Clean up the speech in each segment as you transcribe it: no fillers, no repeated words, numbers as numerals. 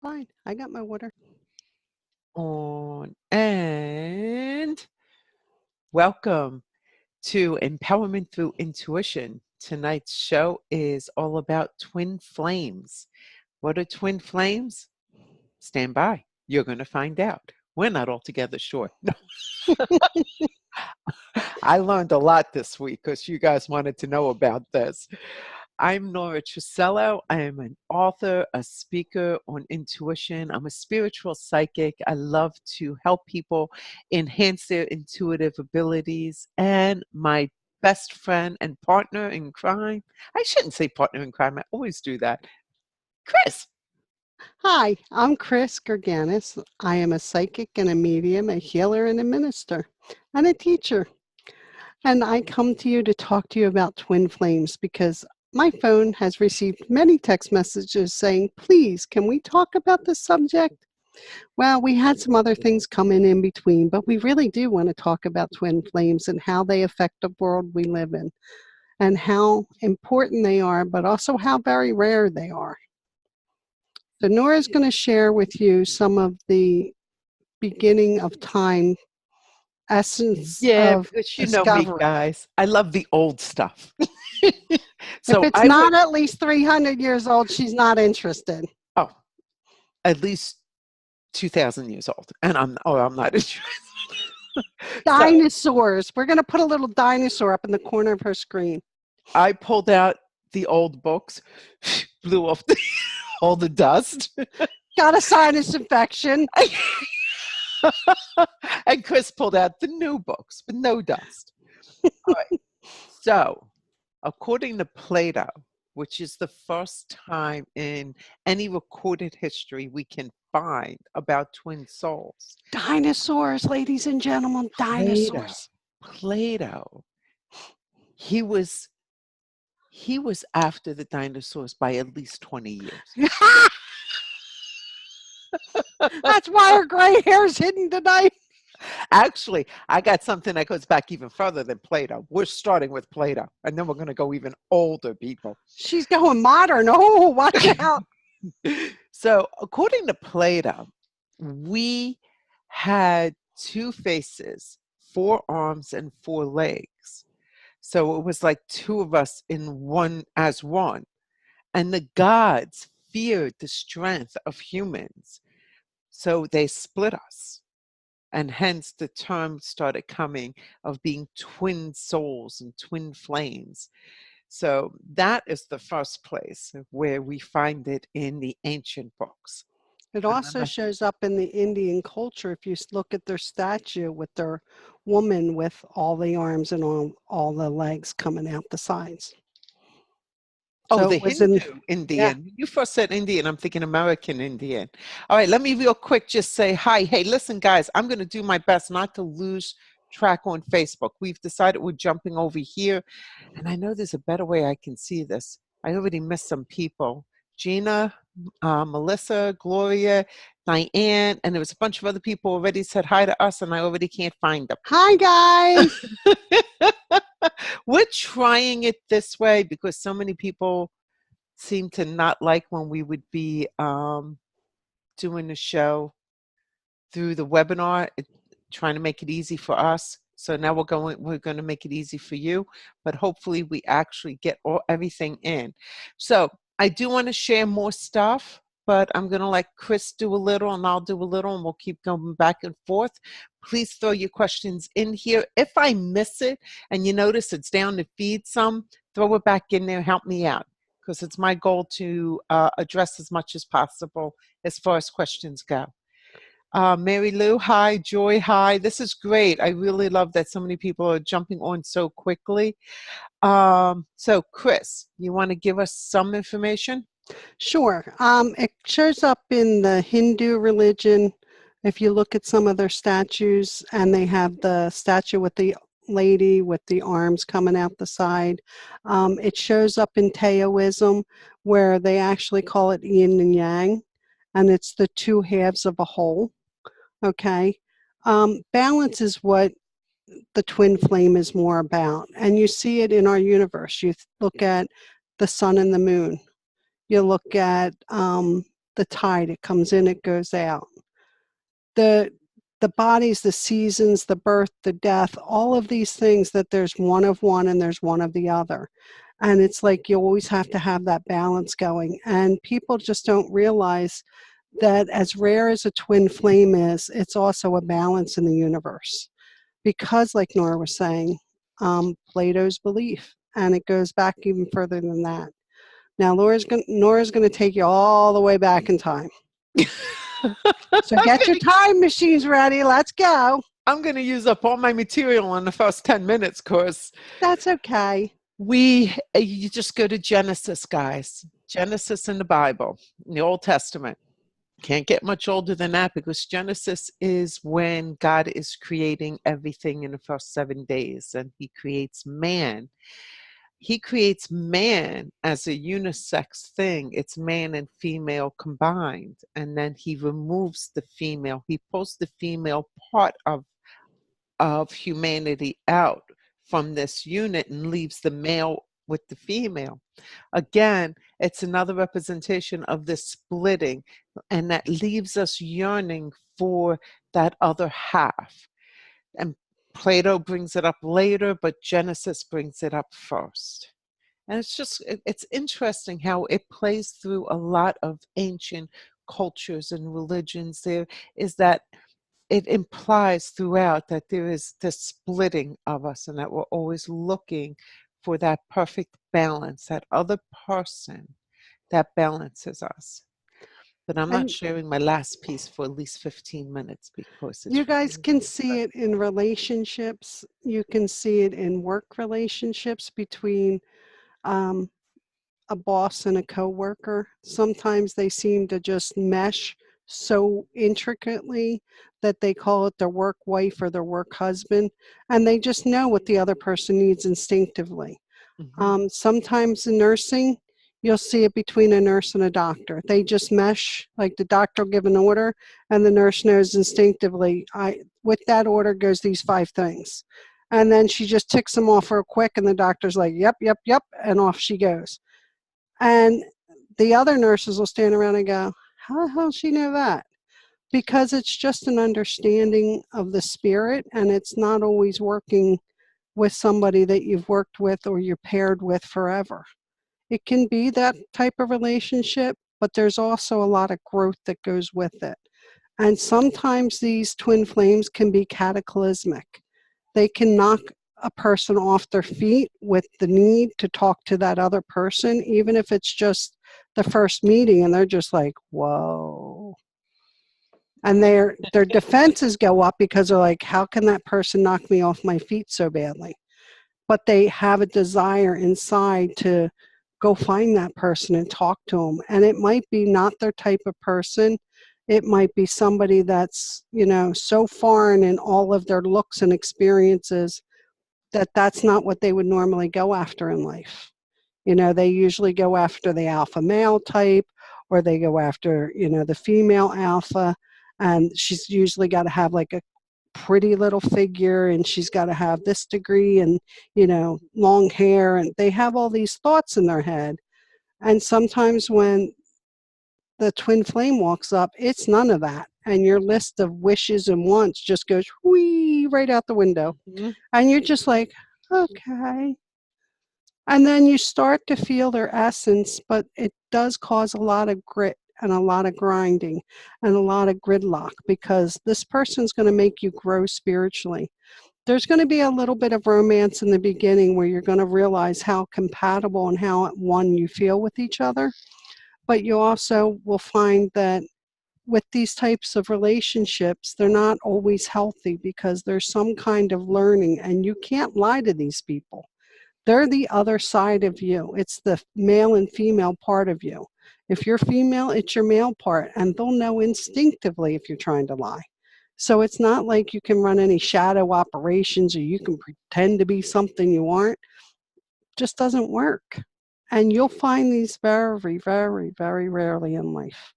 Fine. I got my water. On and welcome to Empowerment Through Intuition. Tonight's show is all about twin flames. What are twin flames? Stand by. You're going to find out. We're not altogether sure. I learned a lot this week because you guys wanted to know about this. I'm Nora Truscello. I am an author, a speaker on intuition. I'm a spiritual psychic. I love to help people enhance their intuitive abilities. And my best friend and partner in crime, I shouldn't say partner in crime, I always do that. Chris. Hi, I'm Chris Gerganis. I am a psychic and a medium, a healer and a minister, and a teacher. And I come to you to talk to you about twin flames because my phone has received many text messages saying, please, can we talk about this subject? Well, we had some other things come in between, but we really do want to talk about twin flames and how they affect the world we live in and how important they are, but also how very rare they are. So Nora is going to share with you some of the beginning of time essence Yeah, of because you know me, discovery. guys. I love the old stuff. If So it's I would, not at least 300 years old, she's not interested. oh, at least 2,000 years old. And I'm not interested. So Dinosaurs. We're going to put a little dinosaur up in the corner of her screen. I pulled out the old books, blew off all the dust, Got a sinus infection. and Chris pulled out the new books with no dust. All right. So, according to Plato, which is the first time in any recorded history we can find about twin souls, Dinosaurs, ladies and gentlemen, Plato, dinosaurs. Plato, he was he was after the dinosaurs by at least 20 years. That's why her gray hair's hidden tonight. Actually, I got something that goes back even further than Plato. We're starting with Plato, and then we're going to go even older people. She's going modern. Oh, watch out. So, according to Plato, we had two faces, four arms, and four legs. So it was like two of us in one as one. And the gods feared the strength of humans. So they split us. And hence the term started coming of being twin souls and twin flames. So that is the first place where we find it in the ancient books. It And then also shows up in the Indian culture if you look at their statue with their woman with all the arms and all the legs coming out the sides. oh, So the it was in, Hindu yeah. Indian. When you first said Indian, I'm thinking American Indian. All right, let me real quick just say hi. Hey, listen, guys, I'm going to do my best not to lose track on Facebook. We've decided we're jumping over here, and I know there's a better way I can see this. I already missed some people. Gina, Melissa, Gloria, Diane, and there was a bunch of other people already said hi to us, and I already can't find them. Hi, guys. We're trying it this way because so many people seem to not like when we would be doing the show through the webinar, trying to make it easy for us. So now we're going to make it easy for you, but hopefully we actually get everything in. So I do want to share more stuff, but I'm going to let Chris do a little and I'll do a little and we'll keep going back and forth. Please throw your questions in here. If I miss it and you notice it's down to feed some, throw it back in there, help me out, because it's my goal to address as much as possible as far as questions go. Mary Lou, hi. Joy, hi. This is great. I really love that so many people are jumping on so quickly. So, Chris, you want to give us some information? Sure. It shows up in the Hindu religion. If you look at some of their statues, and they have the statue with the lady with the arms coming out the side. It shows up in Taoism, where they actually call it yin and yang, and it's the two halves of a whole. Okay. Balance is what the twin flame is more about. And you see it in our universe. You look at the sun and the moon. You look at the tide. It comes in, it goes out. The the bodies, the seasons, the birth, the death, all of these things, that there's one of one and there's one of the other. And it's like you always have to have that balance going. And people just don't realize that as rare as a twin flame is, it's also a balance in the universe. Because, like Nora was saying, Plato's belief, and it goes back even further than that. Now, Nora's going to take you all the way back in time. So get your time machines ready. Let's go. I'm going to use up all my material in the first 10 minutes, because That's okay. you just go to Genesis, guys. Genesis in the Bible, in the Old Testament. Can't get much older than that, because Genesis is when God is creating everything in the first 7 days, and he creates man. He creates man as a unisex thing. It's man and female combined. And then he removes the female. He pulls the female part of humanity out from this unit and leaves the male with the female. Again, it's another representation of this splitting, and that leaves us yearning for that other half. And Plato brings it up later, but Genesis brings it up first. And it's interesting how it plays through a lot of ancient cultures and religions. There is that it implies throughout that there is this splitting of us, and that we're always looking for that perfect balance, that other person that balances us. But I'm not And sharing my last piece for at least 15 minutes, because it's you guys really can see it interesting. in relationships. You can see it in work relationships between um, a boss and a coworker. Sometimes they seem to just mesh so intricately that they call it their work wife or their work husband, and they just know what the other person needs instinctively. Mhm. Sometimes in nursing, you'll see it between a nurse and a doctor. They just mesh, like the doctor will give an order, and the nurse knows instinctively, with that order goes these 5 things. And then she just ticks them off real quick, and the doctor's like, yep, yep, yep, and off she goes. And the other nurses will stand around and go, how the hell does she know that? Because it's just an understanding of the spirit, and it's not always working with somebody that you've worked with or you're paired with forever. It can be that type of relationship, but there's also a lot of growth that goes with it. And sometimes these twin flames can be cataclysmic. They can knock a person off their feet with the need to talk to that other person, even if it's just the first meeting and they're just like, whoa. And their defenses go up because they're like, how can that person knock me off my feet so badly? But they have a desire inside to go find that person and talk to them. And it might be not their type of person. It might be somebody that's, so foreign in all of their looks and experiences that that's not what they would normally go after in life. They usually go after the alpha male type, or they go after, the female alpha. And she's usually got to have like a pretty little figure, and she's got to have this degree and, long hair. And they have all these thoughts in their head. And sometimes when the twin flame walks up, it's none of that. And your list of wishes and wants just goes whee right out the window. Mhm. And you're just like, okay. And then you start to feel their essence, but it does cause a lot of grit and a lot of grinding and a lot of gridlock, because this person's going to make you grow spiritually. There's going to be a little bit of romance in the beginning where you're going to realize how compatible and how at one you feel with each other. But you also will find that with these types of relationships, they're not always healthy, because there's some kind of learning, and you can't lie to these people. They're the other side of you. It's the male and female part of you. If you're female, it's your male part, and they'll know instinctively if you're trying to lie. So it's not like you can run any shadow operations or you can pretend to be something you aren't. It just doesn't work. And you'll find these very, very, very rarely in life.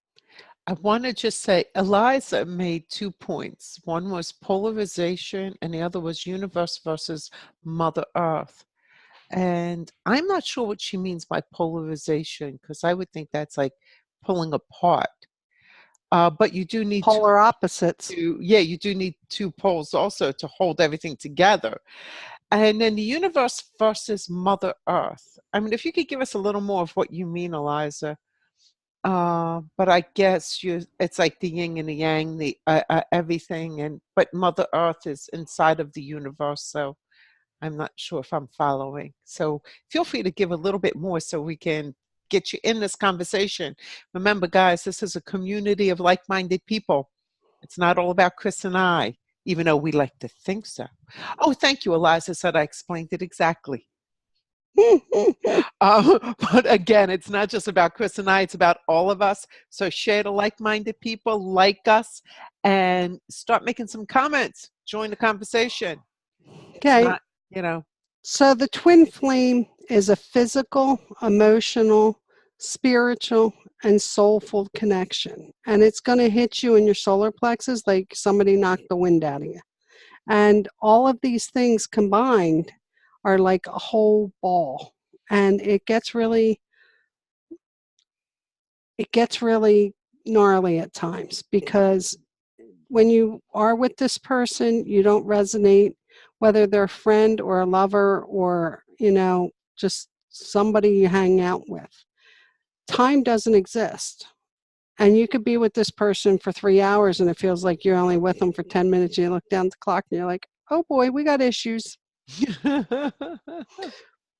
I want to just say Eliza made 2 points. One was polarization, and the other was universe versus Mother Earth. And I'm not sure what she means by polarization, because I would think that's like pulling apart. But you do need Polar opposites. yeah, you do need two poles also to hold everything together. And then the universe versus Mother Earth. I mean, if you could give us a little more of what you mean, Eliza. But I guess it's like the yin and the yang, the everything, and but Mother Earth is inside of the universe, so I'm not sure if I'm following. So feel free to give a little bit more so we can get you in this conversation. Remember, guys, this is a community of like-minded people. It's not all about Chris and I, even though we like to think so. Oh, thank you. Eliza said I explained it exactly. But again, it's not just about Chris and I, it's about all of us. So share to like-minded people like us and start making some comments. Join the conversation. It's Okay. not, you know. So the twin flame is a physical, emotional, spiritual, and soulful connection. And it's going to hit you in your solar plexus like somebody knocked the wind out of you. And all of these things combined are like a whole ball. And it gets really gnarly at times because when you are with this person, you don't resonate, whether they're a friend or a lover or, just somebody you hang out with. Time doesn't exist. And you could be with this person for 3 hours and it feels like you're only with them for 10 minutes. You look down at the clock and you're like, oh boy, we got issues.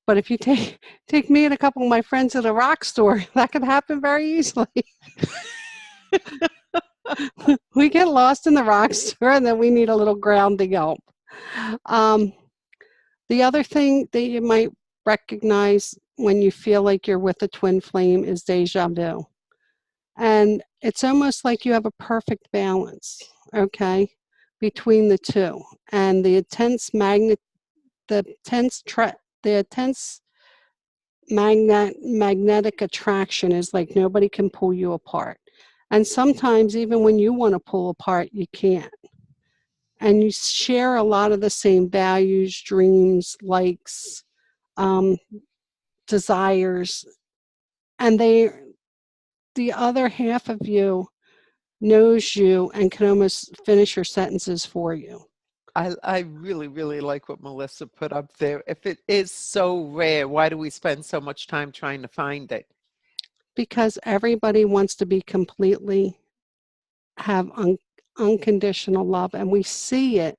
But if you take me and a couple of my friends to the rock store, that could happen very easily. We get lost in the rock store and then we need a little grounding help. Um, the other thing that you might recognize when you feel like you're with a twin flame is deja vu. And it's almost like you have a perfect balance, okay, between the two. And the intense magnetic attraction is like nobody can pull you apart. And sometimes even when you want to pull apart, you can't. And you share a lot of the same values, dreams, likes, um, desires, and the other half of you knows you and can almost finish your sentences for you. I really, really like what Melissa put up there. If it is so rare, why do we spend so much time trying to find it? Because everybody wants to be completely have unconditional love, and we see it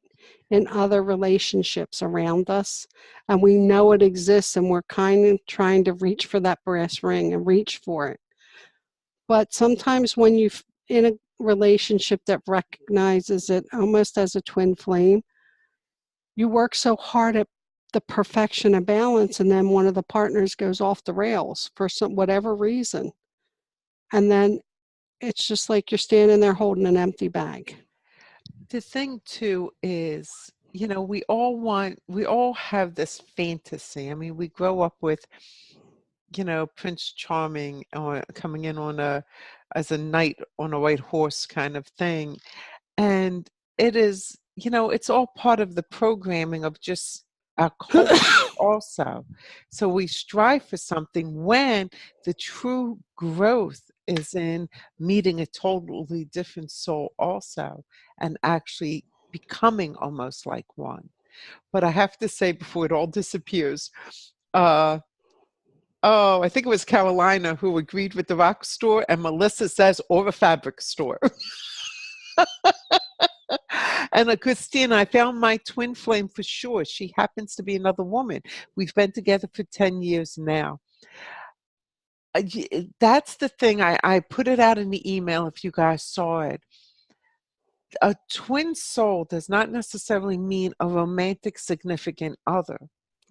in other relationships around us, and we know it exists, and we're kind of trying to reach for that brass ring and reach for it. But sometimes when you're in a relationship that recognizes it almost as a twin flame, you work so hard at the perfection and balance, and then one of the partners goes off the rails for whatever reason. And then it's just like you're standing there holding an empty bag. The thing too is, we all have this fantasy. I mean, we grow up with, Prince Charming or coming in as a knight on a white horse kind of thing. And it is, it's all part of the programming of just our culture also. So we strive for something when the true growth is in meeting a totally different soul also and actually becoming almost like one. But I have to say before it all disappears, uh oh, I think it was Carolina who agreed with the rock store, and Melissa says, or a fabric store. And Christina, I found my twin flame for sure. She happens to be another woman. We've been together for 10 years now. That's the thing. I put it out in the email if you guys saw it. A twin soul does not necessarily mean a romantic significant other.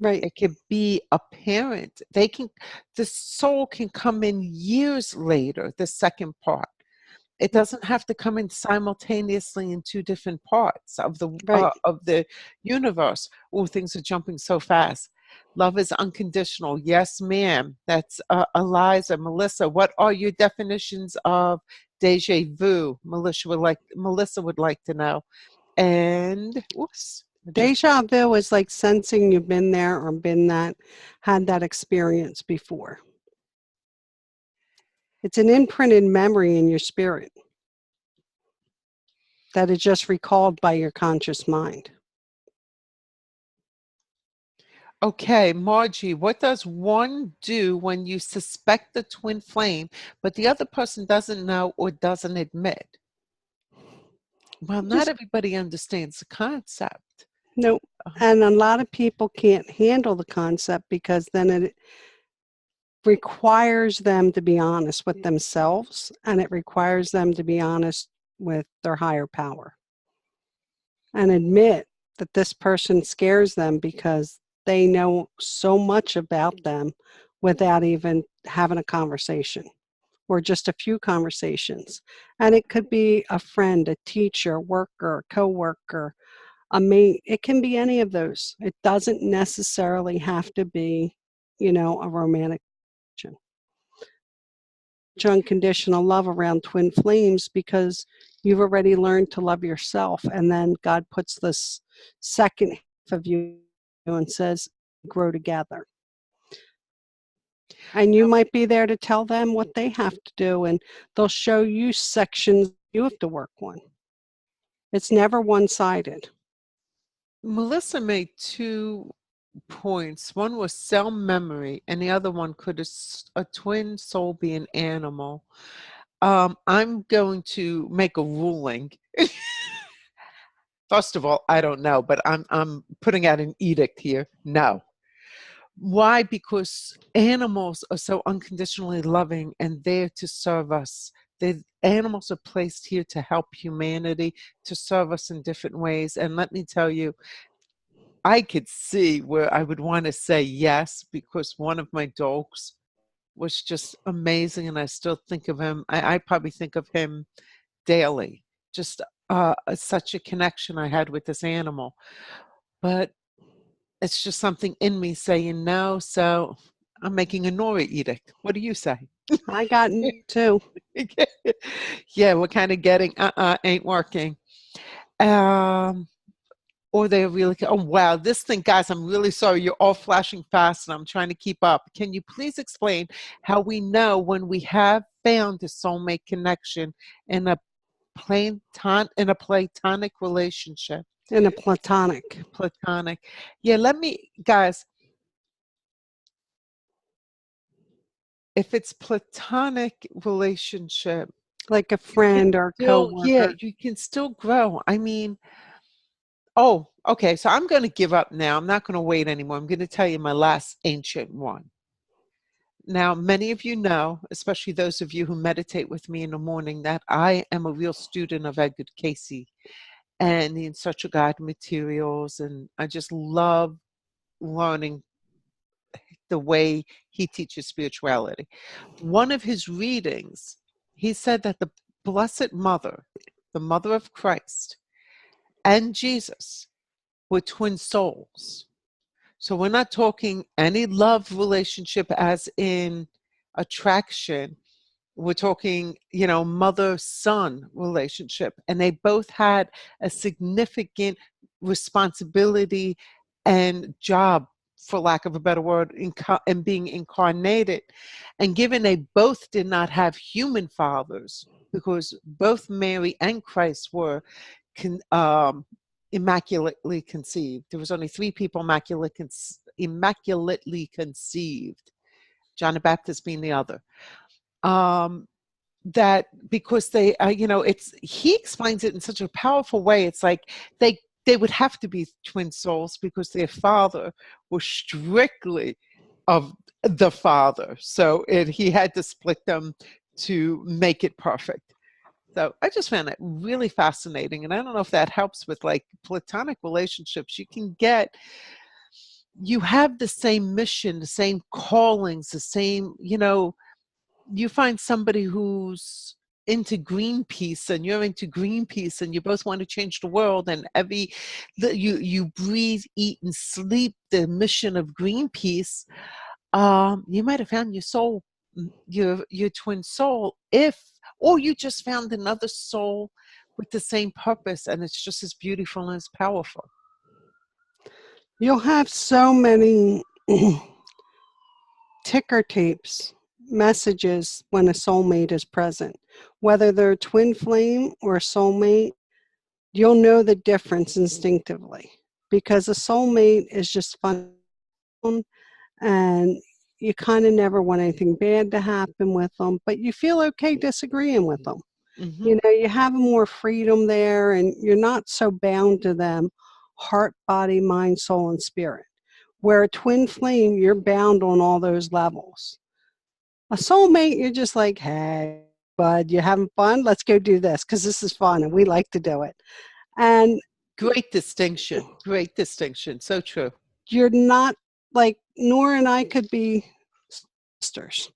Right, It could be a parent. The soul can come in years later, the second part. It doesn't have to come in simultaneously in two different parts right. of the universe. Oh, things are jumping so fast. Love is unconditional. Yes, ma'am. That's Eliza. Melissa, what are your definitions of deja vu? Melissa would like to know. And oops, I just Deja vu is like sensing you've been there or had that experience before. It's an imprinted memory in your spirit. that is just recalled by your conscious mind. Okay, Margie, what does one do when you suspect the twin flame, but the other person doesn't know or doesn't admit? Well, not Just everybody understands the concept. no. Uh, And a lot of people can't handle the concept because then it requires them to be honest with themselves, and it requires them to be honest with their higher power and admit that this person scares them because they know so much about them without even having a conversation or just a few conversations. And it could be a friend, a teacher, worker, coworker, a mate. It can be any of those. It doesn't necessarily have to be, a romantic connection. Unconditional love around twin flames because you've already learned to love yourself, and then God puts this second half of you and says, grow together. And you might be there to tell them what they have to do, and they'll show you sections you have to work on. It's never one-sided. Melissa made 2 points. One was cell memory, and the other one, could a twin soul be an animal? I'm going to make a ruling. First of all, I don't know, but I'm putting out an edict here. No. Why? Because animals are so unconditionally loving and there to serve us. Animals are placed here to help humanity, to serve us in different ways. And let me tell you, I could see where I would want to say yes, because one of my dogs was just amazing, and I still think of him. I probably think of him daily. Just such a connection I had with this animal. But it's just something in me saying no, so I'm making a Nora edict. What do you say? I got too. Yeah, we're kind of getting ain't working. Um, or they're really, oh wow, this thing, guys, I'm really sorry. You're all flashing fast and I'm trying to keep up. Can you please explain how we know when we have found a soulmate connection in a platonic relationship? In a platonic, Platonic. Yeah, let me, guys, if it's platonic relationship, like a you can friend or a still, yeah, coworker. you can still grow. I mean, oh, okay, so I'm going to give up now. I'm not going to wait anymore. I'm going to tell you my last ancient one. Now, many of you know, especially those of you who meditate with me in the morning, that I am a real student of Edgar Cayce and the In Search of God materials, and I just love learning the way he teaches spirituality. One of his readings, he said that the Blessed Mother, the Mother of Christ, and Jesus were twin souls. So we're not talking any love relationship as in attraction. We're talking, mother-son relationship. And they both had a significant responsibility and job, for lack of a better word, in being incarnated. And given they both did not have human fathers, because both Mary and Christ were immaculately conceived. There was only 3 people immaculately conceived, John the Baptist being the other. That because they, he explains it in such a powerful way. It's like they would have to be twin souls because their father was strictly of the father. So he had to split them to make it perfect. So I just found it really fascinating. And I don't know if that helps with like platonic relationships. You have the same mission, the same callings, the same, you find somebody who's into Greenpeace and you're into Greenpeace and you both want to change the world, and you breathe, eat, and sleep the mission of Greenpeace. You might have found your soul, your twin soul, or you just found another soul with the same purpose, and it's just as beautiful and as powerful. You'll have so many ticker tapes, messages when a soulmate is present, whether they're twin flame or soulmate. You'll know the difference instinctively because a soulmate is just fun and you kind of never want anything bad to happen with them, but you feel okay disagreeing with them. Hmm. You know, you have more freedom there and you're not so bound to them heart, body, mind, soul, and spirit. Where a twin flame, you're bound on all those levels. A soulmate, you're just like, hey, bud, you having fun? Let's go do this because this is fun and we like to do it. And Great distinction. Great distinction. So true. you're not like Nora and I could be sisters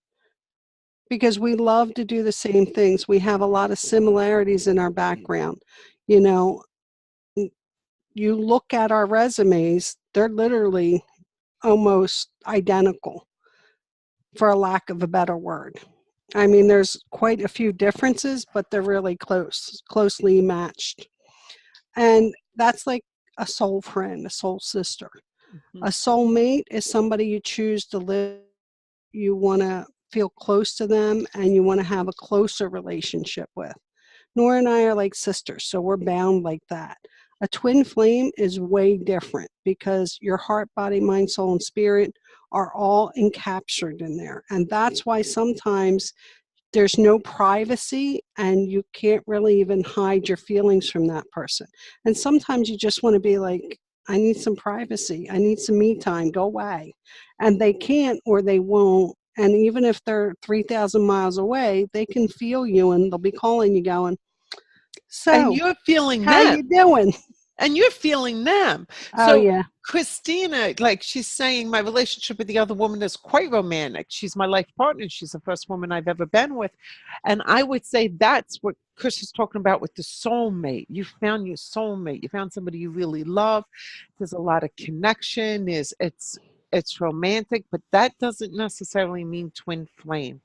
because we love to do the same things. We have a lot of similarities in our background. You know, you look at our resumes, they're literally almost identical, for a lack of a better word. I mean, there's quite a few differences, but they're really closely matched. And that's like a soul friend, a soul sister. Hmm. A soulmate is somebody you choose to live, you want to feel close to them, and you want to have a closer relationship with. Nora and I are like sisters, so we're bound like that. A twin flame is way different because your heart, body, mind, soul, and spirit are all encaptured in there. And that's why sometimes there's no privacy and you can't really even hide your feelings from that person. And sometimes you just want to be like, I need some privacy. I need some me time. Go away. And they can't or they won't. And even if they're 3,000 miles away, they can feel you and they'll be calling you going, And so you're feeling how you them. doing? And you're feeling them. Oh, So yeah. Christina, like she's saying, my relationship with the other woman is quite romantic. She's my life partner. She's the first woman I've ever been with. And I would say that's what Chris is talking about with the soulmate. You found your soulmate. You found somebody you really love. There's a lot of connection. It's romantic, but that doesn't necessarily mean twin flame.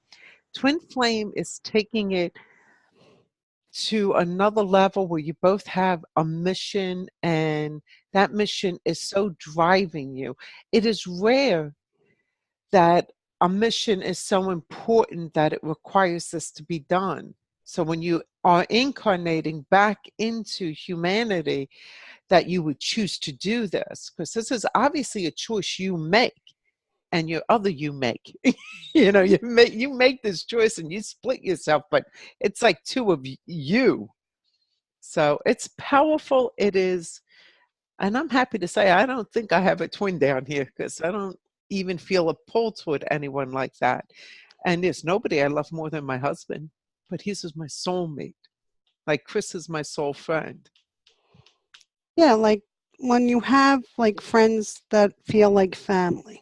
Twin flame is taking it to another level where you both have a mission and that mission is so driving you. It is rare that a mission is so important that it requires this to be done. So when you are incarnating back into humanity, that you would choose to do this, because this is obviously a choice you make and your other you make. You make this choice and you split yourself, but it's like two of you. So it's powerful. It is. And I'm happy to say I don't think I have a twin down here because I don't even feel a pull toward anyone like that. And there's nobody I love more than my husband, but he's my soulmate. Like Chris is my soul friend. Yeah, like when you have like friends that feel like family,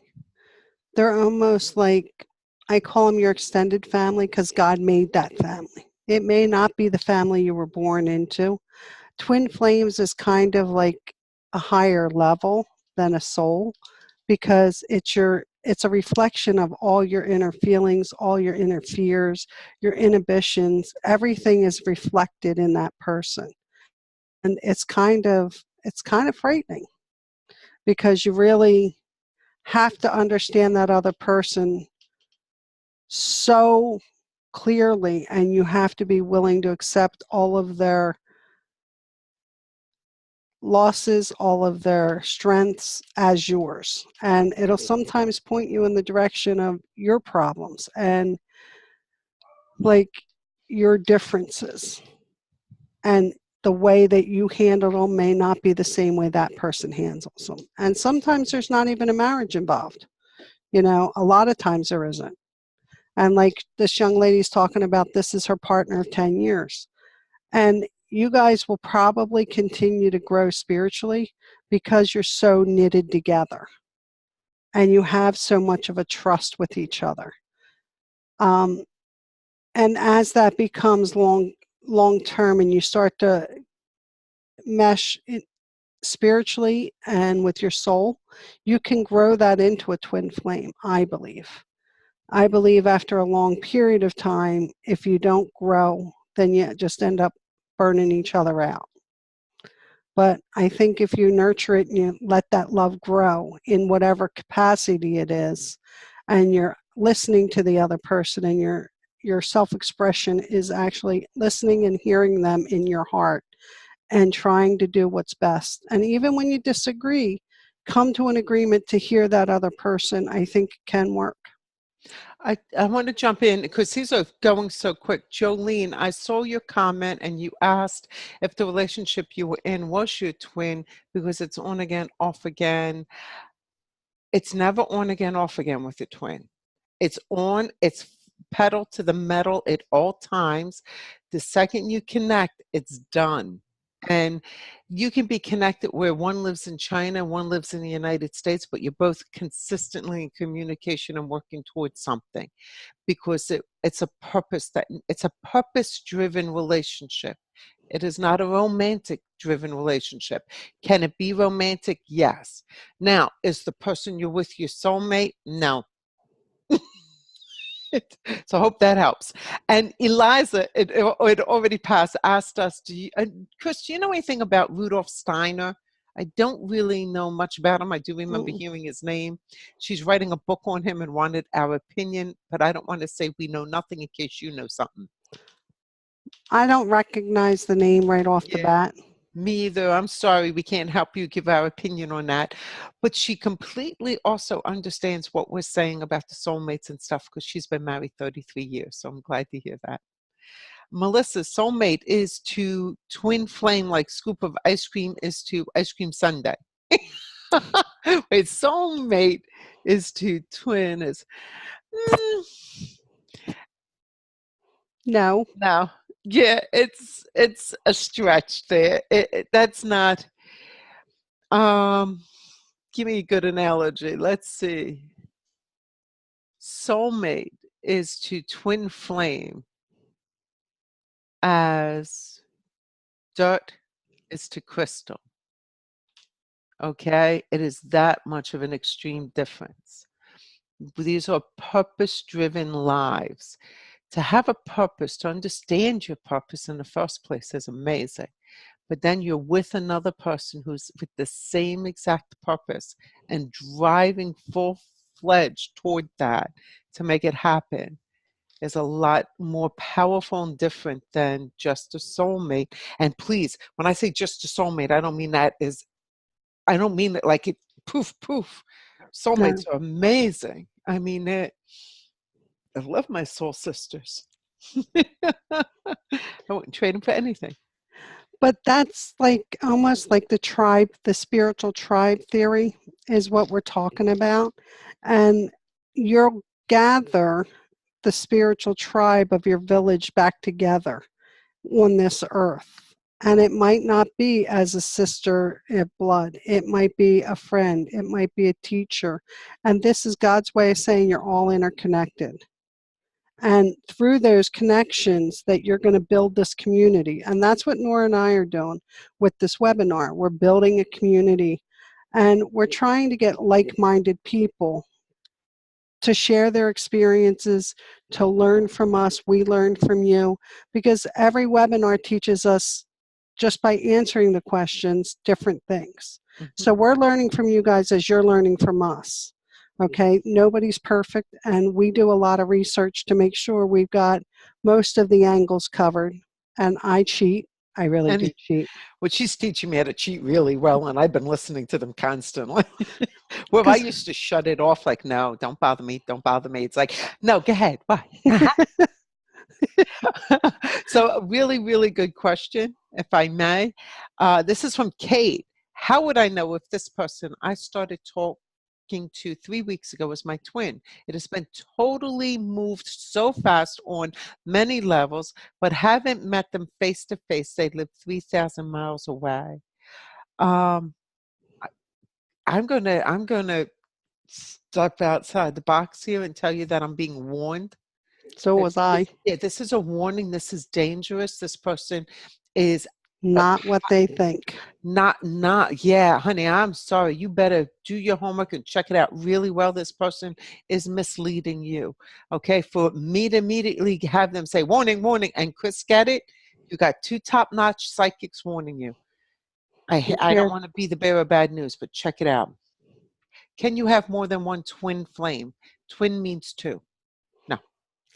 they're almost like, I call them your extended family because God made that family. It may not be the family you were born into. Twin flames is kind of like a higher level than a soul because it's a reflection of all your inner feelings, all your inner fears, your inhibitions. Everything is reflected in that person. And it's kind of frightening because you really have to understand that other person so clearly and you have to be willing to accept all of their losses, all of their strengths as yours. And it'll sometimes point you in the direction of your problems and like your differences. And the way that you handle them may not be the same way that person handles them. And sometimes there's not even a marriage involved. You know, a lot of times there isn't. And like this young lady's talking about, this is her partner of 10 years. And you guys will probably continue to grow spiritually because you're so knitted together and you have so much of a trust with each other. Um, and as that becomes long term and you start to mesh spiritually and with your soul, you can grow that into a twin flame, I believe. I believe after a long period of time, if you don't grow, then you just end up burning each other out. But I think if you nurture it and you let that love grow in whatever capacity it is, and you're listening to the other person and your self-expression is actually listening and hearing them in your heart and trying to do what's best. And even when you disagree, come to an agreement to hear that other person. I think can work. I want to jump in because these are going so quick. Jolene, I saw your comment and you asked if the relationship you were in was your twin because it's on again, off again. It's never on again, off again with a twin. It's on, it's pedal to the metal at all times. The second you connect, it's done. And you can be connected where one lives in China, one lives in the United States, but you're both consistently in communication and working towards something because it's a purpose driven relationship. It is not a romantic driven relationship. Can it be romantic? Yes. Now, is the person you're with your soulmate? No. So I hope that helps. And Eliza, it already passed, asked us, Chris, do you know anything about Rudolf Steiner? I don't really know much about him. I do remember Mm. hearing his name. She's writing a book on him and wanted our opinion, but I don't want to say we know nothing in case you know something. I don't recognize the name right off the Yeah. bat. Me either. I'm sorry, we can't help you give our opinion on that. But she completely also understands what we're saying about the soulmates and stuff because she's been married 33 years. So I'm glad to hear that. Melissa's soulmate is to twin flame like scoop of ice cream is to ice cream sundae. Wait, soulmate is to twin is No, no. Yeah, it's a stretch there. That's not give me a good analogy. Let's see. Soulmate is to twin flame as dirt is to crystal. Okay? It is that much of an extreme difference. These are purpose driven lives. To have a purpose, to understand your purpose in the first place is amazing. But then you're with another person who's with the same exact purpose and driving full fledged toward that to make it happen is a lot more powerful and different than just a soulmate. And please, when I say just a soulmate, I don't mean that like it poof poof. no. Soulmates are amazing. I mean it. I love my soul sisters. I wouldn't trade them for anything. But that's like almost like the tribe, the spiritual tribe theory is what we're talking about. And you'll gather the spiritual tribe of your village back together on this earth. And it might not be as a sister of blood. It might be a friend. It might be a teacher. And this is God's way of saying you're all interconnected. And through those connections that you're going to build this community. And that's what Nora and I are doing with this webinar. We're building a community and we're trying to get like-minded people to share their experiences, to learn from us. We learn from you because every webinar teaches us just by answering the questions, different things. Mhm. So we're learning from you guys as you're learning from us. Okay, nobody's perfect, and we do a lot of research to make sure we've got most of the angles covered. And I cheat. I really do And cheat. well, she's teaching me how to cheat really well, and I've been listening to them constantly. Well, I Because used to shut it off like, no, don't bother me, don't bother me. It's like, no, go ahead. Why? So, a really, really good question, if I may. This is from Kate. How would I know if this person I started talking to 3 weeks ago was my twin? It has been totally moved so fast on many levels, but haven't met them face to face. They live 3,000 miles away. Um, I- I'm gonna step outside the box here and tell you that I'm being warned. so was I. Yeah, this is a warning. This is dangerous. This person is uh, Not what they think. not. Yeah, honey. I'm sorry. You better do your homework and check it out really well. This person is misleading you. Okay, for me to immediately have them say warning, warning, and Chris get it. You got two top-notch psychics warning you. Be I don't careful. want to be the bearer of bad news, but check it out. Can you have more than one twin flame? Twin means two. No.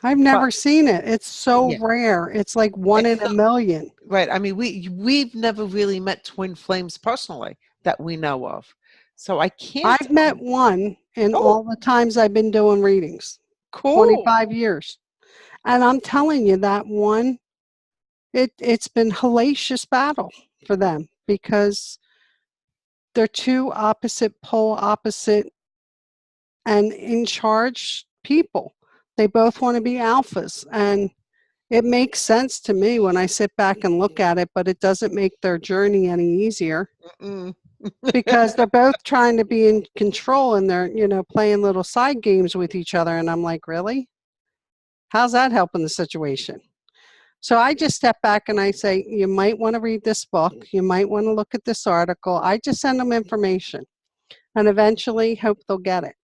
I've But never seen it. It's so yeah, rare. It's like one it's in a million. right. I mean, we've never really met twin flames personally that we know of. So I can't I've met one in oh, all the times I've been doing readings, cool. 25 years. And I'm telling you, that one, it's been hellacious battle for them because they're two opposite pole, opposite and in charge people. They both want to be alphas. And it makes sense to me when I sit back and look at it, but it doesn't make their journey any easier Mm-mm. because they're both trying to be in control and they're, playing little side games with each other. And I'm like, really? How's that helping the situation? So I just step back and I say, you might want to read this book. You might want to look at this article. I just send them information and eventually hope they'll get it.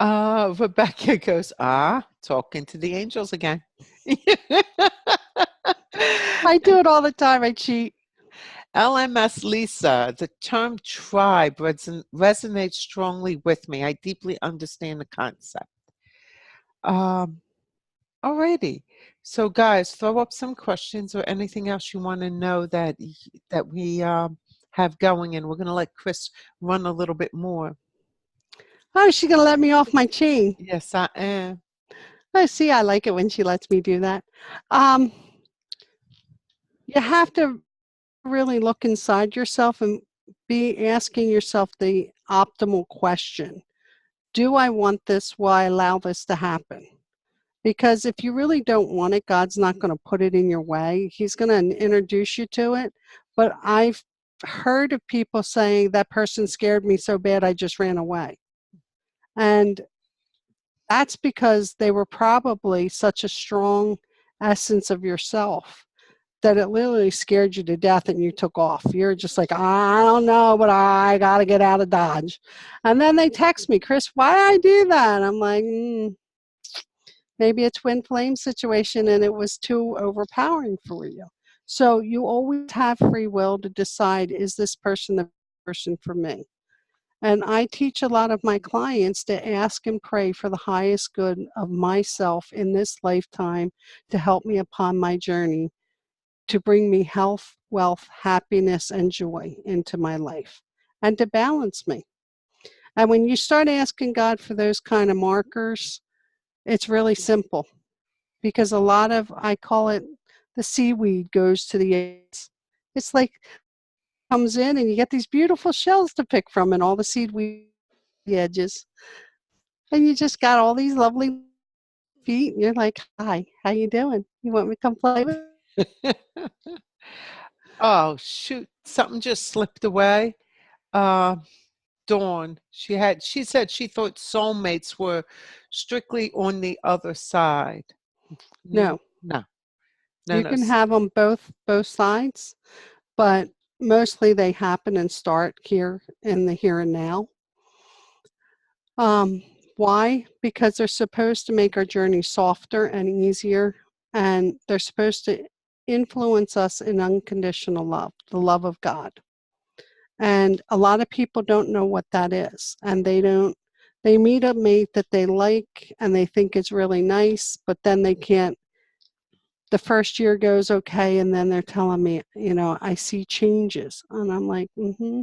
Rebecca goes, talking to the angels again. I do it all the time. I cheat. LMS Lisa, the term tribe resonates strongly with me. I deeply understand the concept. Um, Alrighty. So, guys, throw up some questions or anything else you want to know that we have going, and we're going to let Chris run a little bit more. Oh, she's going to let me off my chain. Yes, I am. Oh, see, I like it when she lets me do that. Um, you have to really look inside yourself and be asking yourself the optimal question. Do I want this? Will I allow this to happen? Because if you really don't want it, God's not going to put it in your way. He's going to introduce you to it. But I've heard of people saying that person scared me so bad I just ran away. And that's because they were probably such a strong essence of yourself that it literally scared you to death and you took off. You're just like, I don't know, but I got to get out of Dodge. And then they text me, Chris, why did I do that? I'm like, maybe a twin flame situation and it was too overpowering for you. So you always have free will to decide, is this person the person for me? And I teach a lot of my clients to ask and pray for the highest good of myself in this lifetime to help me upon my journey to bring me health, wealth, happiness, and joy into my life and to balance me. And when you start asking God for those kind of markers, it's really simple because a lot of, I call it the seaweed goes to the eggs. It's like comes in and you get these beautiful shells to pick from and all the seaweed edges. And you just got all these lovely feet and you're like, hi, how you doing? You want me to come play with you? Oh, shoot. Something just slipped away. Uh, Dawn, she said she thought soulmates were strictly on the other side. No, No, no, you no. can have them both sides, but mostly they happen and start here in the here and now. Um, why? Because they're supposed to make our journey softer and easier, and they're supposed to influence us in unconditional love, the love of God. And a lot of people don't know what that is, and they meet a mate that they like and they think it's really nice, but then they can't. The first year goes okay, and then they're telling me, I see changes, and I'm like, mm-hmm.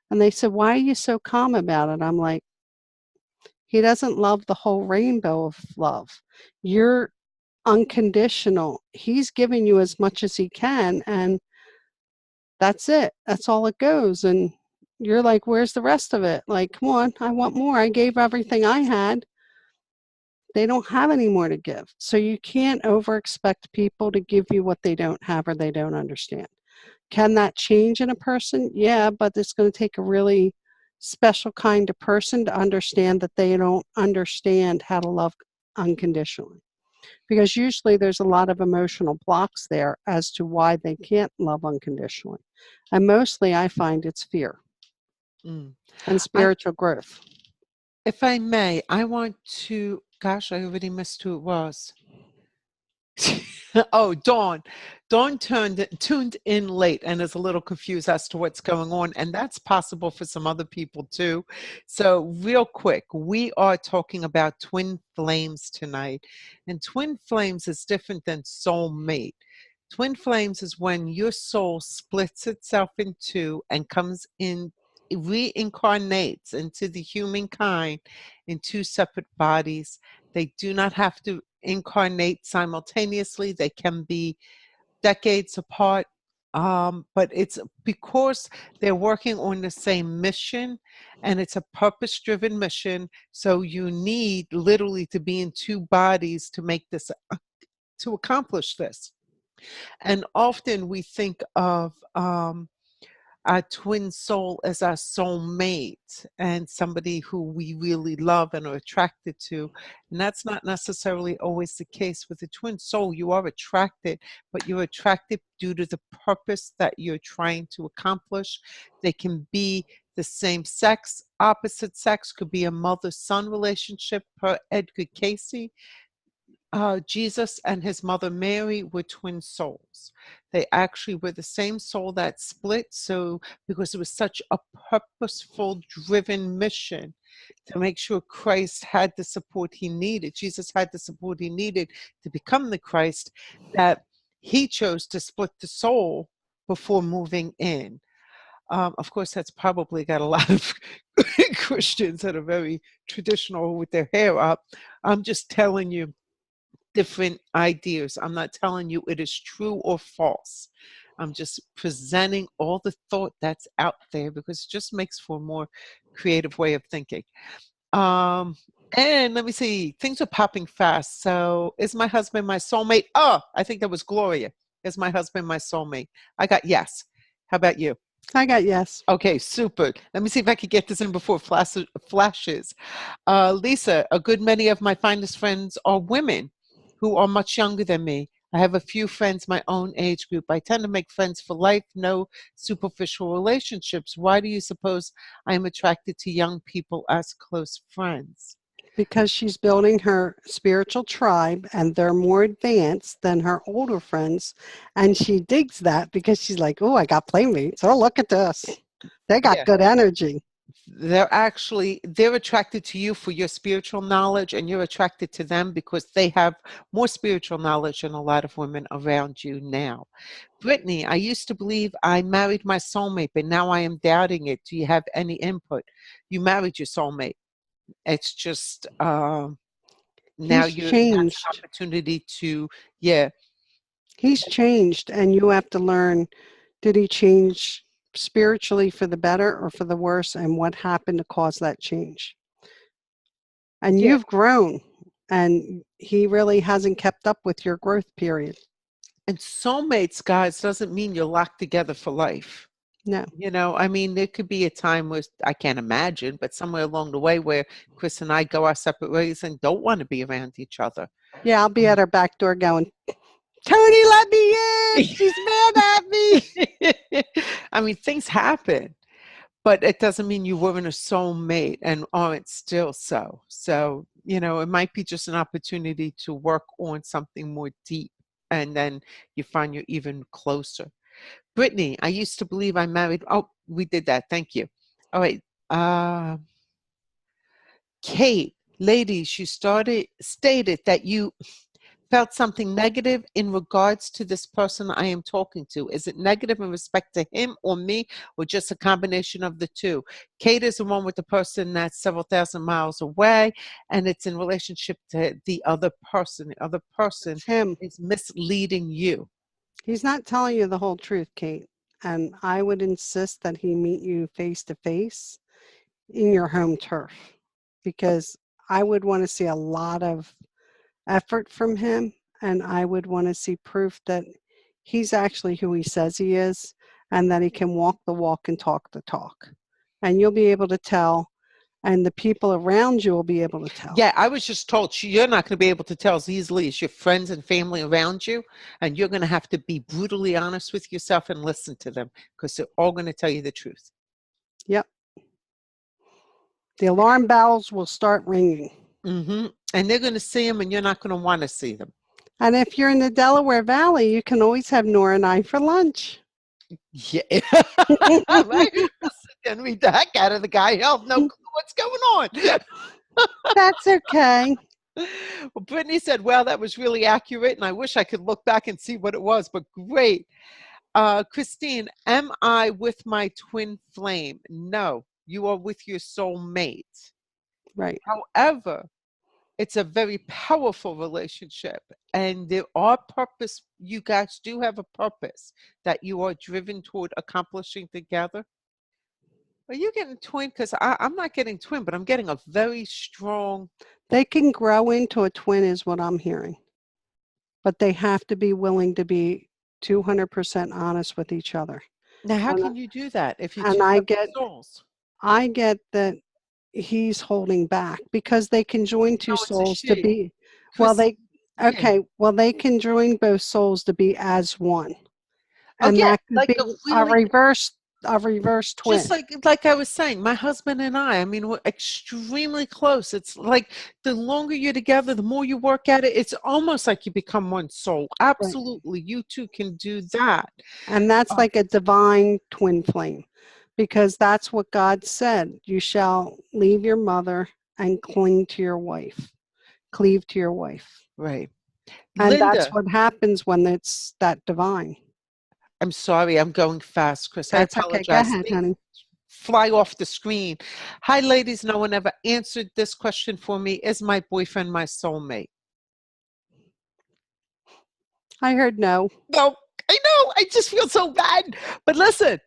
And they said, why are you so calm about it? I'm like, he doesn't love the whole rainbow of love. You're unconditional. He's giving you as much as he can, and that's it. That's all it goes. And you're like, where's the rest of it? Like, come on, I want more. I gave everything I had. They don't have any more to give. So you can't over expect people to give you what they don't have or they don't understand. Can that change in a person? Yeah, but it's going to take a really special kind of person to understand that they don't understand how to love unconditionally. Because usually there's a lot of emotional blocks there as to why they can't love unconditionally. And mostly I find it's fear Mm. and I, spiritual growth. if I may, I want to, gosh, I already missed who it was. Oh, Dawn. Dawn tuned in late and is a little confused as to what's going on, and that's possible for some other people too. So, real quick, we are talking about twin flames tonight, and twin flames is different than soulmate. Twin flames is when your soul splits itself in two and comes in, reincarnates into the humankind in two separate bodies. They do not have to incarnate simultaneously. They can be decades apart. But it's because they're working on the same mission, and it's a purpose driven mission. So you need literally to be in two bodies to make this, to accomplish this. And often we think of our twin soul as our soulmate and somebody who we really love and are attracted to. And that's not necessarily always the case. With a twin soul, you are attracted, but you're attracted due to the purpose that you're trying to accomplish. They can be the same sex, opposite sex, could be a mother-son relationship per Edgar Cayce. Jesus and his mother Mary were twin souls. They actually were the same soul that split. So, because it was such a purposeful, driven mission to make sure Christ had the support he needed, Jesus had the support he needed to become the Christ, that he chose to split the soul before moving in. Of course, that's probably got a lot of Christians that are very traditional with their hair up. I'm just telling you different ideas. I'm not telling you it is true or false. I'm just presenting all the thought that's out there because it just makes for a more creative way of thinking. Um, and let me see, things are popping fast. So, is my husband my soulmate? Oh, I think that was Gloria. Is my husband my soulmate? I got yes. How about you? I got yes. Okay, super. Let me see if I could get this in before flashes. Lisa, a good many of my finest friends are women who are much younger than me. I have a few friends my own age group. I tend to make friends for life, no superficial relationships. Why do you suppose I am attracted to young people as close friends? Because she's building her spiritual tribe and they're more advanced than her older friends. And she digs that because she's like, oh, I got playmates. Oh, look at this. They got Yeah. good energy. They're attracted to you for your spiritual knowledge, and you're attracted to them because they have more spiritual knowledge than a lot of women around you now. Brittany, I used to believe I married my soulmate, but now I am doubting it. Do you have any input? You married your soulmate. It's just now He's you have the changed. opportunity to, yeah. He's changed. And you have to learn, did he change spiritually for the better or for the worse? And what happened to cause that change? And Yeah. you've grown. And he really hasn't kept up with your growth period. And soulmates, guys, doesn't mean you're locked together for life. No. I mean, there could be a time where I can't imagine, but somewhere along the way where Chris and I go our separate ways and don't want to be around each other. Yeah, I'll be at her back door going, Tony, let me in. She's mad at me. I mean, things happen, but it doesn't mean you weren't a soulmate and aren't still so. So, it might be just an opportunity to work on something more deep, and then you find you're even closer. Brittany, I used to believe I married. Oh, we did that. Thank you. All right. Uh, Kate, ladies, you stated that you felt something negative in regards to this person I am talking to. Is it negative in respect to him or me, or just a combination of the two? Kate is the one with the person that's several thousand miles away, and it's in relationship to the other person. The other person It's him. is misleading you. He's not telling you the whole truth, Kate. And I would insist that he meet you face to face in your home turf because I would want to see a lot of effort from him. And I would want to see proof that he's actually who he says he is and that he can walk the walk and talk the talk. And you'll be able to tell, and the people around you will be able to tell. Yeah, I was just told you're not going to be able to tell as easily as your friends and family around you, and you're going to have to be brutally honest with yourself and listen to them because they're all going to tell you the truth. Yep. The alarm bells will start ringing. And they're going to see them, and you're not going to want to see them. And if you're in the Delaware Valley, you can always have Nora and I for lunch. Yeah. Right? And read the heck out of the guy. Hell, no clue what's going on. That's okay. Well, Brittany said, well, that was really accurate, and I wish I could look back and see what it was, but great. Christine, am I with my twin flame? No, you are with your soulmate. Right. However, it's a very powerful relationship, and there are purpose. You guys do have a purpose that you are driven toward accomplishing together. Are you getting twin? Because I'm not getting twin, but I'm getting a very strong. They can grow into a twin, is what I'm hearing. But they have to be willing to be 200% honest with each other. Now, how And, can you do that if you're and two separate souls? I get that he's holding back because they can join No, two it's a souls to she. be, well, Chris, yeah. they can join both souls to be as one. Oh, And yeah, that could like be a really a reverse just twin. like I was saying, my husband and I mean, we're extremely close. It's like the longer you're together, the more you work at it. It's almost like you become one soul. Right. Absolutely, you two can do that. And that's Uh, like a divine twin flame because that's what God said. You shall leave your mother and cling to your wife, cleave to your wife. right, And that's Linda. what happens when it's that divine. I'm sorry, I'm going fast, Chris. I That's okay. Go apologize. ahead, Things honey. fly off the screen. Hi, ladies. No one ever answered this question for me. Is my boyfriend my soulmate? I heard no. No, I know. I just feel so bad. But listen,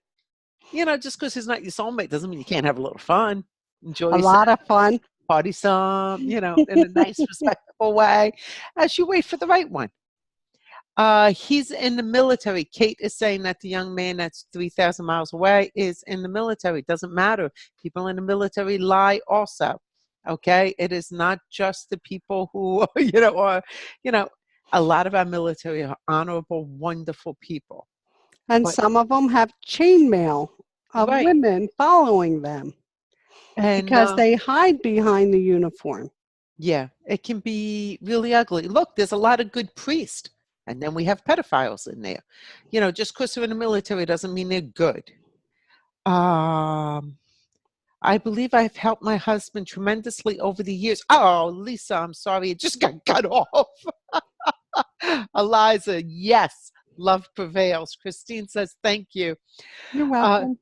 just because he's not your soulmate doesn't mean you can't have a little fun, enjoy A yourself, lot of fun. party some, in a nice, respectful way as you wait for the right one. He's in the military. Kate is saying that the young man that's 3,000 miles away is in the military. Doesn't matter. People in the military lie also. Okay. It is not just the people who, a lot of our military are honorable, wonderful people. And But, some of them have chainmail of right. women following them And, because they hide behind the uniform. yeah, it can be really ugly. Look, there's a lot of good priests, and then we have pedophiles in there. Just because they're in the military doesn't mean they're good. Um, I believe I've helped my husband tremendously over the years. Oh, Lisa, I'm sorry, it just got cut off. Eliza, yes, love prevails. Christine says, thank you. You're Uh, welcome.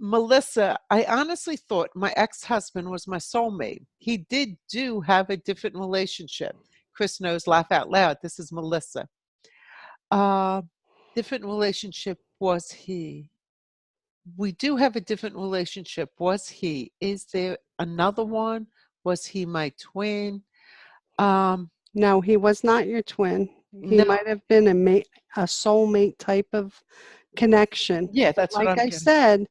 Melissa, I honestly thought my ex-husband was my soulmate. He do have a different relationship. Chris knows, laugh out loud. This is Melissa. Uh, Different relationship was he? We do have a different relationship. Was he? Is there another one? Was he my twin? Um, No, he was not your twin. He no, might have been a soulmate type of connection. yeah, But that's what like I'm I getting. said,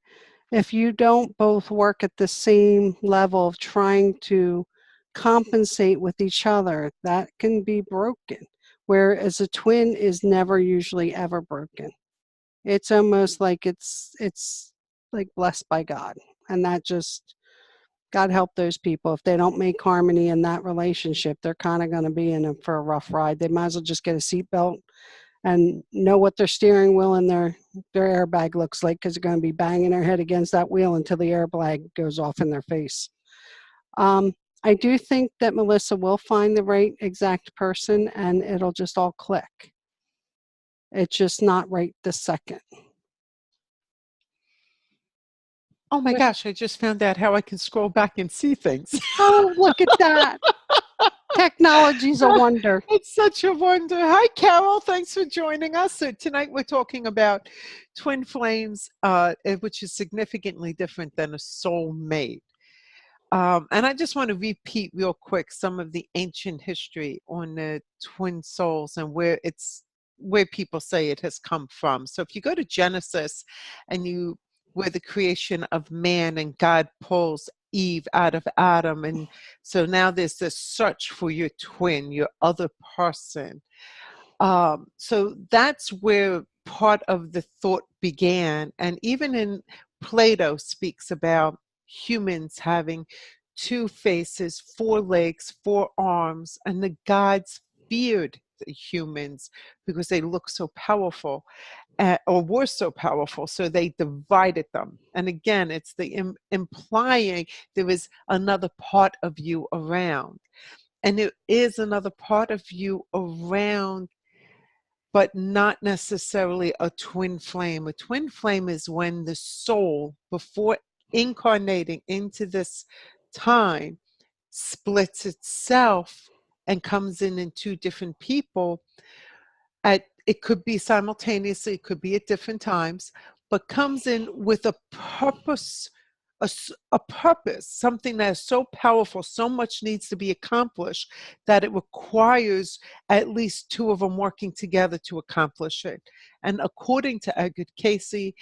if you don't both work at the same level of trying to compensate with each other, that can be broken. Whereas a twin is never usually ever broken. It's almost like it's like blessed by God. And that just God help those people. If they don't make harmony in that relationship, they're kind of going to be in it for a rough ride. They might as well just get a seatbelt and know what their steering wheel and their airbag looks like because they're going to be banging their head against that wheel until the airbag goes off in their face. Um, I do think that Melissa will find the right exact person and it'll just all click. It's just not right this second. Oh my gosh, I just found out how I can scroll back and see things. Oh, look at that. Technology's a wonder. It's such a wonder. Hi, Carol. Thanks for joining us. So tonight we're talking about twin flames, which is significantly different than a soul mate. And I just want to repeat real quick some of the ancient history on the twin souls and where people say it has come from. So if you go to Genesis and where the creation of man and God pulls Eve out of Adam, and so now there's this search for your twin, your other person. So that's where part of the thought began, and even in Plato speaks about humans having two faces, four legs, four arms, and the gods feared humans because they look so powerful, or were so powerful, so they divided them. And again, it's the implying there is another part of you around. And there is another part of you around, but not necessarily a twin flame. A twin flame is when the soul, before incarnating into this time, splits itself and comes in two different people. It could be simultaneously, it could be at different times, but comes in with a purpose, a purpose, something that is so powerful, so much needs to be accomplished that it requires at least two of them working together to accomplish it. And according to Edgar Cayce,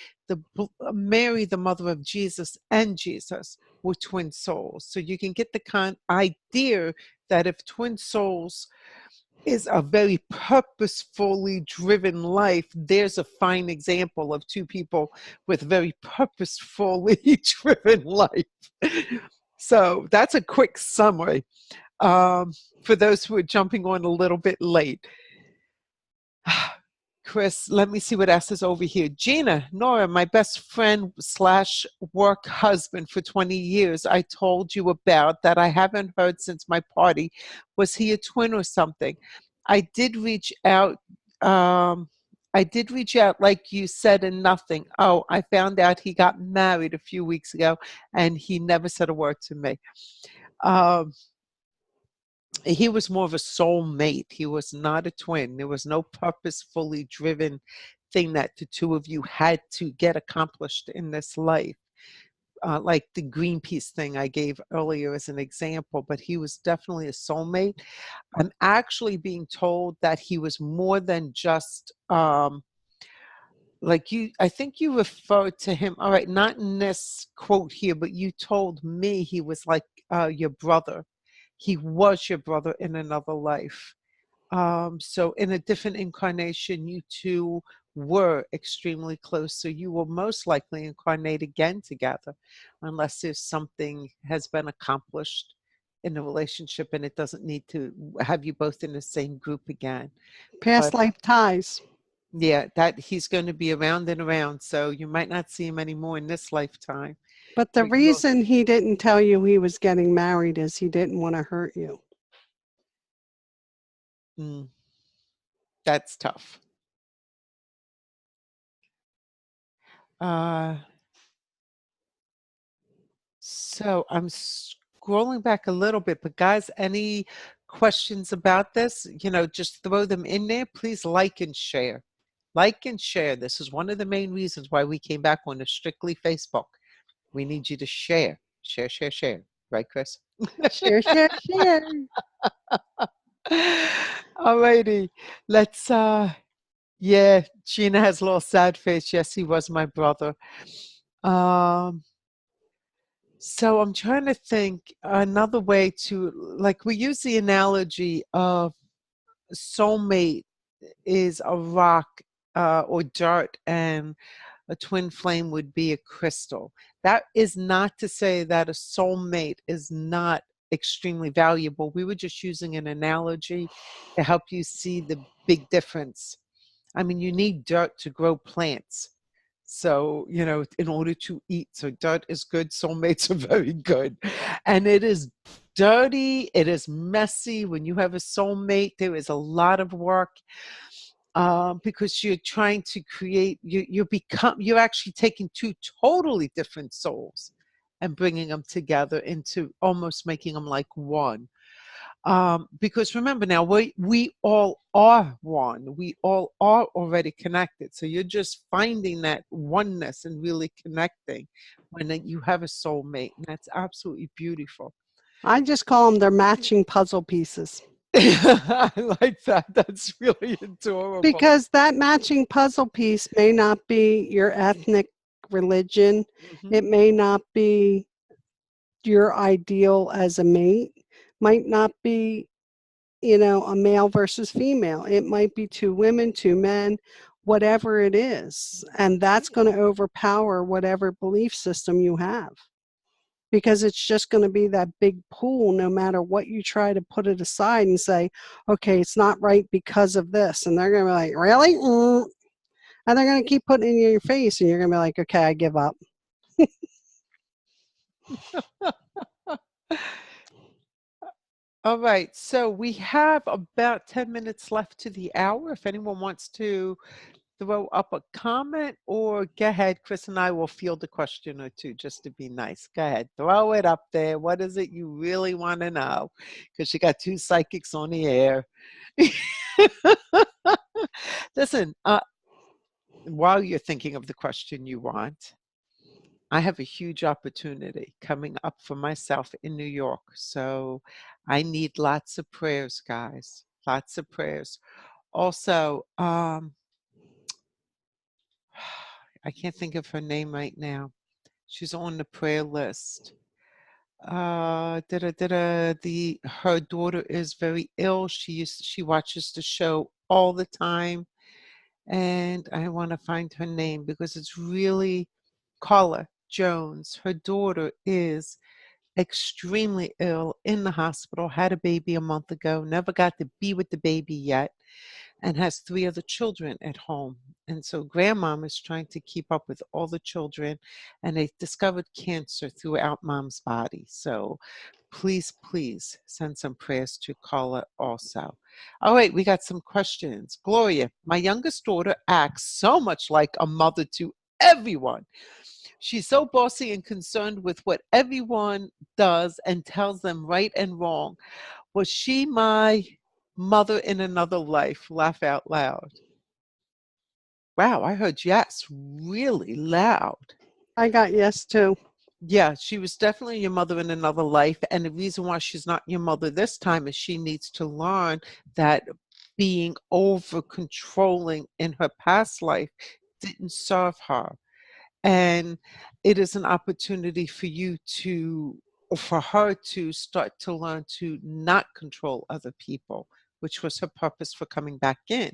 Mary, the mother of Jesus, and Jesus were twin souls. So you can get the idea that if twin souls is a very purposefully driven life, there's a fine example of two people with very purposefully driven life. So that's a quick summary for those who are jumping on a little bit late. Chris, let me see what else is over here. Gina, Nora, my best friend / work husband for 20 years, I told you about that I haven't heard since my party. Was he a twin or something? I did reach out. Like you said, and nothing. Oh, I found out he got married a few weeks ago and he never said a word to me. He was more of a soulmate. He was not a twin. There was no purposefully driven thing that the two of you had to get accomplished in this life. Like the Greenpeace thing I gave earlier as an example, but he was definitely a soulmate. I'm actually being told that he was more than just like you. I think you referred to him, all right, not in this quote here, but you told me he was like your brother. He was your brother in another life. So in a different incarnation, you two were extremely close. So you will most likely incarnate again together, unless there's something has been accomplished in the relationship and it doesn't need to have you both in the same group again. Past But life ties. yeah, that he's going to be around and around. So you might not see him anymore in this lifetime. But the But you'll, reason he didn't tell you he was getting married is he didn't want to hurt you. mm, that's tough. Uh, So I'm scrolling back a little bit, but guys, any questions about this? Just throw them in there. Please like and share. Like and share. This is one of the main reasons why we came back on the Strictly Facebook. We need you to share, share, share, share. Right, Chris? Share, share, share. All righty. Let's yeah, Gina has a little sad face. Yes, he was my brother. Um So I'm trying to think another way to, like, we use the analogy of soulmate is a rock or dirt, and a twin flame would be a crystal. That is not to say that a soulmate is not extremely valuable. We were just using an analogy to help you see the big difference. I mean, you need dirt to grow plants. So, in order to eat. So dirt is good. Soulmates are very good. And it is dirty. It is messy. When you have a soulmate, there is a lot of work because you're trying to create, you're actually taking two totally different souls and bringing them together into almost making them like one. Because remember now, we all are one. We all are already connected. So you're just finding that oneness and really connecting when you have a soulmate. And that's absolutely beautiful. I just call them their matching puzzle pieces. I like that. That's really adorable. Because that matching puzzle piece may not be your ethnic religion. It Mhm. may not be your ideal as a mate, might not be, a male versus female. It might be two women, two men, whatever it is. And that's going to overpower whatever belief system you have. because it's just going to be that big pool no matter what you try to put it aside and say, okay, it's not right because of this. And they're going to be like, really? And they're going to keep putting it in your face, and you're going to be like, okay, I give up. All right, so we have about 10 minutes left to the hour. If anyone wants to throw up a comment, or go ahead, Chris and I will field a question or two just to be nice. Go ahead, throw it up there. What is it you really want to know? Because you got two psychics on the air. Listen, while you're thinking of the question you want, I have a huge opportunity coming up for myself in New York. So I need lots of prayers, guys. Lots of prayers. Also, I can't think of her name right now. She's on the prayer list. Her daughter is very ill. She watches the show all the time, and I want to find her name because it's really Carla Jones. Her daughter is extremely ill in the hospital, had a baby a month ago, never got to be with the baby yet, and has three other children at home. And so grandmom is trying to keep up with all the children, and they discovered cancer throughout mom's body. So please, please send some prayers to Carla also. All right, we got some questions. Gloria, my youngest daughter acts so much like a mother to everyone. She's so bossy and concerned with what everyone does and tells them right and wrong. Was she my mother in another life? Laugh out loud. Wow, I heard yes really loud. I got yes too. Yeah, she was definitely your mother in another life. And the reason why she's not your mother this time is she needs to learn that being over controlling in her past life didn't serve her. And it is an opportunity for you to, or for her to start to learn to not control other people, which was her purpose for coming back in.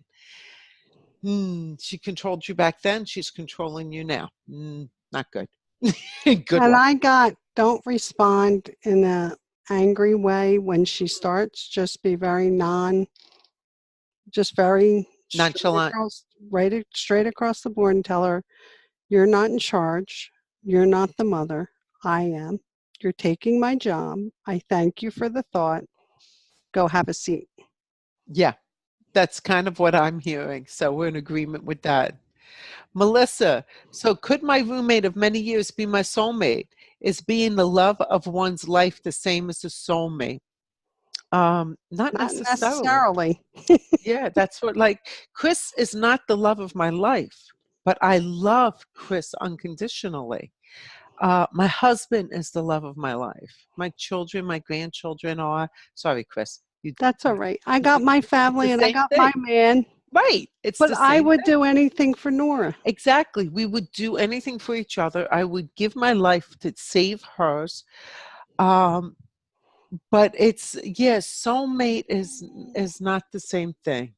She controlled you back then. She's controlling you now. Not good. Good And luck. I got, don't respond in a angry way when she starts. Just be very just very Nonchalant. straight across the board and tell her, you're not in charge. You're not the mother. I am. You're taking my job. I thank you for the thought. Go have a seat. Yeah, that's kind of what I'm hearing. So we're in agreement with that. Melissa, so could my roommate of many years be my soulmate? Is being the love of one's life the same as a soulmate? Not Not necessarily. necessarily. Yeah, that's what, like, Chris is not the love of my life, but I love Chris unconditionally. My husband is the love of my life. My children, my grandchildren are, sorry, Chris, That's all right. I got my it's the family and I same got my thing. man, Right. It's but the I same would thing. do anything for Nora. Exactly. We would do anything for each other. I would give my life to save hers. Um, but it's, yes, soulmate is not the same thing.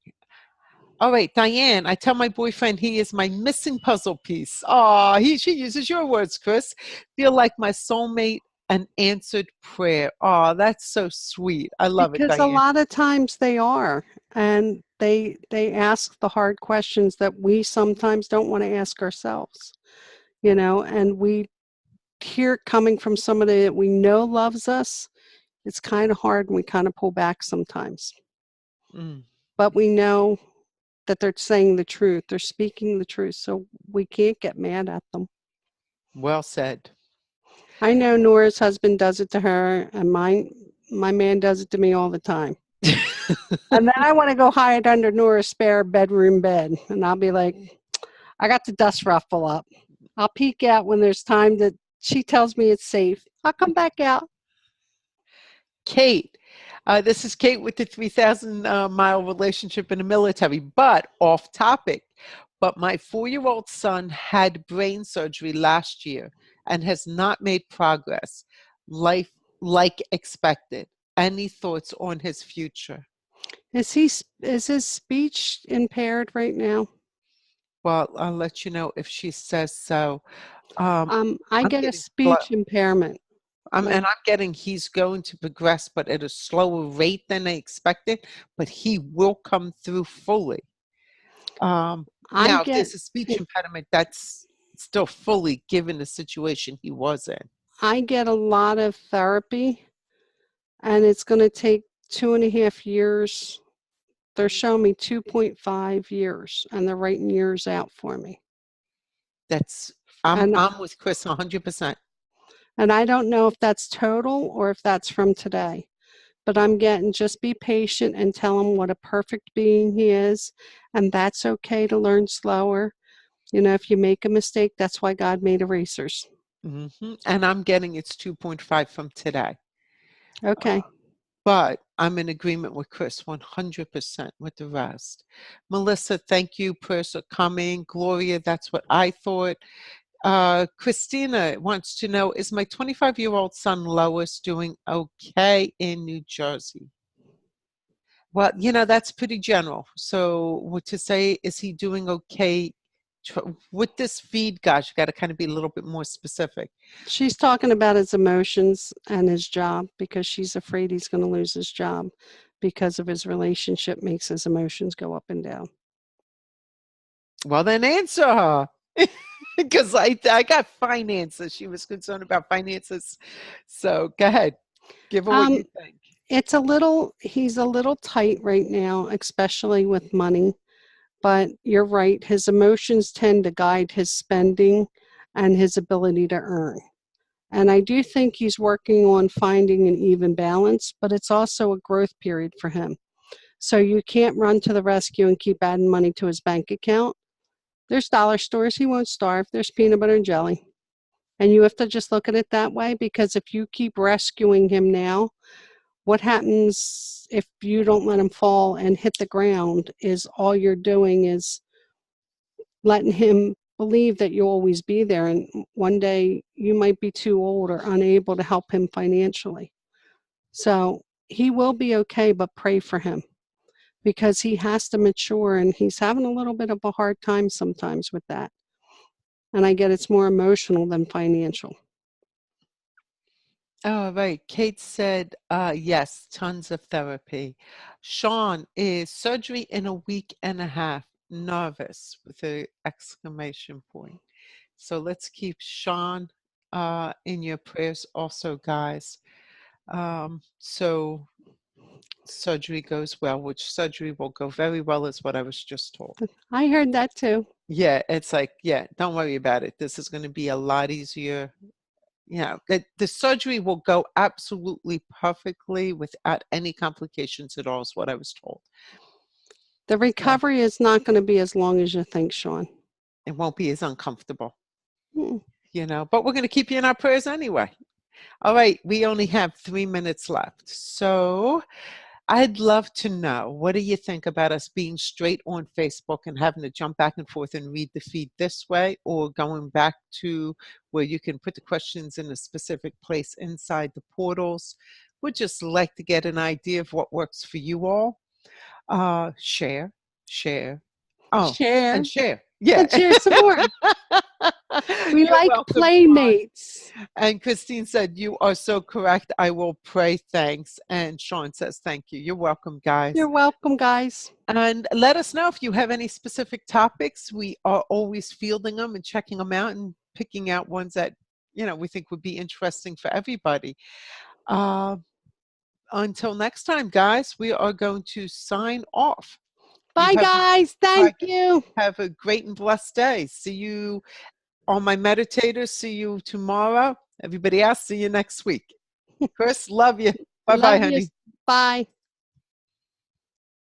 All right, Diane, I tell my boyfriend he is my missing puzzle piece. Oh, she uses your words, Chris. Feel like my soulmate, an answered prayer. Oh, that's so sweet. I love it, Because a Diane. lot of times they are, and they ask the hard questions that we sometimes don't want to ask ourselves, and we hear it coming from somebody that we know loves us. It's kind of hard and we kind of pull back sometimes. Mm, But we know that they're saying the truth, they're speaking the truth, so we can't get mad at them. well said. I know Nora's husband does it to her, and my man does it to me all the time. And then I want to go hide under Nora's spare bedroom bed, and I'll be like, I got the dust ruffle up. I'll peek out when there's time that she tells me it's safe. I'll come back out. Kate. This is Kate with the 3,000 mile relationship in the military, but off topic. But my 4-year-old son had brain surgery last year and has not made progress, life like expected. Any thoughts on his future? Is his speech impaired right now? Well, I'll let you know if she says so. I I'm get a getting blood. speech impairment. And Right. I'm getting he's going to progress, but at a slower rate than I expected, but he will come through fully. I Now, if get there's a speech impediment, that's still fully given the situation he was in. I get a lot of therapy, and it's going to take 2.5 years. They're showing me 2.5 years, and they're writing years out for me. That's I'm And I'm with Chris 100%. and I don't know if that's total or if that's from today. But I'm getting just be patient and tell him what a perfect being he is, and that's okay to learn slower. If you make a mistake, that's why God made erasers. And I'm getting it's 2.5 from today. Okay. But I'm in agreement with Chris 100% with the rest. Melissa, thank you, prayers for coming. Gloria, that's what I thought. Christina wants to know, is my 25-year-old son Lois doing okay in New Jersey? Well, that's pretty general. So what to say, is he doing okay? With this feed, gosh, you got to kind of be a little bit more specific. She's talking about his emotions and his job because she's afraid he's going to lose his job because of his relationship makes his emotions go up and down. Well, then answer her. Because I got finances. She was concerned about finances. So go ahead. Give her what you Um, think. he's a little tight right now, especially with money. But you're right, his emotions tend to guide his spending and his ability to earn. And I do think he's working on finding an even balance, but it's also a growth period for him. So you can't run to the rescue and keep adding money to his bank account. There's dollar stores, he won't starve. There's peanut butter and jelly. And you have to just look at it that way because if you keep rescuing him now, what happens if you don't let him fall and hit the ground is all you're doing is letting him believe that you'll always be there. And one day you might be too old or unable to help him financially. So he will be okay, but pray for him because he has to mature and he's having a little bit of a hard time sometimes with that. And I get it's more emotional than financial. Oh, right. Kate said, yes, tons of therapy. Sean, is surgery in a week and a half. Nervous with an exclamation point. So let's keep Sean in your prayers also, guys. So surgery goes well, which surgery will go very well, is what I was just told. I heard that too. Yeah, it's like, yeah, don't worry about it. This is going to be a lot easier. The surgery will go absolutely perfectly without any complications at all, is what I was told. The So recovery is not going to be as long as you think, Sean. it won't be as uncomfortable, Mm. but we're going to keep you in our prayers anyway. All right, we only have 3 minutes left. So I'd love to know, what do you think about us being straight on Facebook and having to jump back and forth and read the feed this way, or going back to where you can put the questions in a specific place inside the portals? We'd just like to get an idea of what works for you all. Share. Oh, Share and share. Yeah. and share some more. We You're like welcome, Sean. playmates. And Christine said, you are so correct. I will pray. Thanks. And Sean says, thank you. You're welcome, You're guys. welcome, guys. And let us know if you have any specific topics. We are always fielding them and checking them out and picking out ones that, we think would be interesting for everybody. Uh, until next time, guys, we are going to sign off. You Bye, guys. Thank you. have a great and blessed day. See you, all my meditators. See you tomorrow. Everybody else, see you next week. Chris, love you. Bye-bye, Love you. honey. Bye.